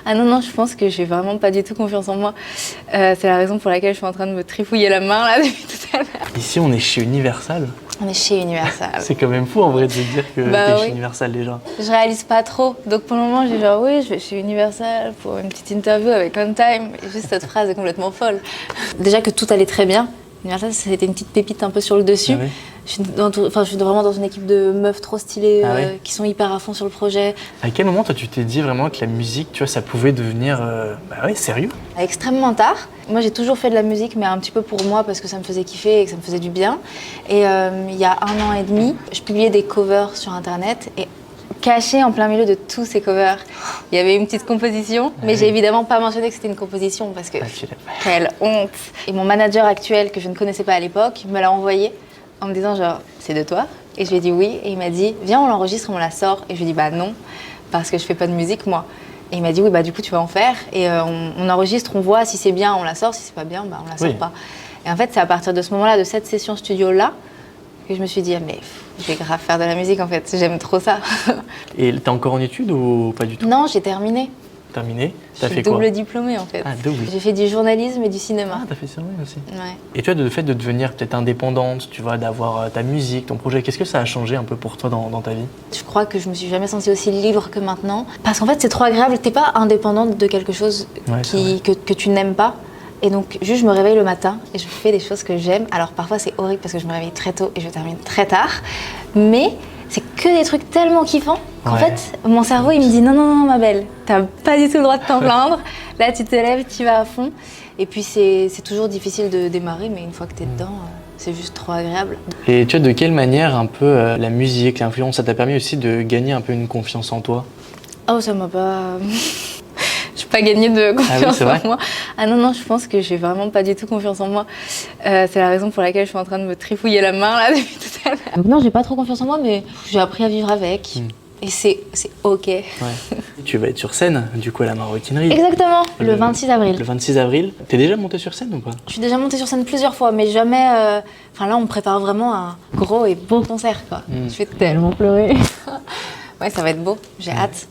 Ah non, non, je pense que j'ai vraiment pas du tout confiance en moi. C'est la raison pour laquelle je suis en train de me trifouiller la main là depuis tout à l'heure. Ici, on est chez Universal. On est chez Universal. C'est quand même fou en vrai de se dire que Bah t'es oui. chez Universal déjà. Je réalise pas trop. Donc pour le moment, j'ai genre oui, je vais chez Universal pour une petite interview avec On Time. Et juste cette phrase est complètement folle. Déjà que tout allait très bien. Universal, c'était une petite pépite un peu sur le dessus. Ah ouais. Je suis vraiment dans une équipe de meufs trop stylées Ah ouais. qui sont hyper à fond sur le projet. À quel moment toi tu t'es dit vraiment que la musique, tu vois, ça pouvait devenir sérieux? Extrêmement tard. Moi, j'ai toujours fait de la musique, mais un petit peu pour moi parce que ça me faisait kiffer et que ça me faisait du bien. Et il y a 1 an et demi, je publiais des covers sur Internet et caché en plein milieu de tous ces covers, il y avait une petite composition, mais j'ai évidemment pas mentionné que c'était une composition parce que quelle honte. Et mon manager actuel, que je ne connaissais pas à l'époque, me l'a envoyé en me disant genre c'est de toi? Et je lui ai dit oui, et il m'a dit viens on l'enregistre, on la sort. Et je lui ai dit bah non, parce que je fais pas de musique moi. Et il m'a dit oui bah du coup tu vas en faire et on enregistre, on voit si c'est bien on la sort, si c'est pas bien bah on la sort pas. Et en fait c'est à partir de ce moment-là, de cette session studio là, que je me suis dit mais je vais grave faire de la musique en fait, j'aime trop ça. Et t'es encore en études ou pas du tout? Non, j'ai terminé. Terminé? T'as fait quoi? Double diplômée en fait. Ah, double. J'ai fait du journalisme et du cinéma. Ah, t'as fait ça aussi. Ouais. Et tu vois, le fait de devenir peut-être indépendante, tu vois, d'avoir ta musique, ton projet, qu'est-ce que ça a changé un peu pour toi dans ta vie? Je crois que je me suis jamais sentie aussi libre que maintenant. Parce qu'en fait, c'est trop agréable. T'es pas indépendante de quelque chose que tu n'aimes pas. Et donc, juste, je me réveille le matin et je fais des choses que j'aime. Alors, parfois, c'est horrible parce que je me réveille très tôt et je termine très tard. Mais c'est que des trucs tellement kiffants qu'en fait, mon cerveau, il me dit non, non, non, ma belle, t'as pas du tout le droit de t'en plaindre. Là, tu te lèves, tu vas à fond. Et puis, c'est toujours difficile de démarrer, mais une fois que t'es dedans, c'est juste trop agréable. Et tu vois, de quelle manière un peu la musique, l'influence, ça t'a permis aussi de gagner un peu une confiance en toi? Oh, ça m'a pas... Je n'ai pas gagné de confiance en moi. Ah non, non, je pense que j'ai vraiment pas du tout confiance en moi. C'est la raison pour laquelle je suis en train de me trifouiller la main là depuis tout à l'heure. Donc non, j'ai pas trop confiance en moi, mais j'ai appris à vivre avec. Et c'est ok. Ouais. Tu vas être sur scène, du coup, à la Maroquinerie. Exactement, le 26 avril. Le 26 avril. T'es déjà montée sur scène ou pas? Je suis déjà montée sur scène plusieurs fois, mais jamais... Enfin là, on me prépare vraiment un gros et beau concert, quoi. Je vais tellement pleurer. Ouais, ça va être beau, j'ai hâte.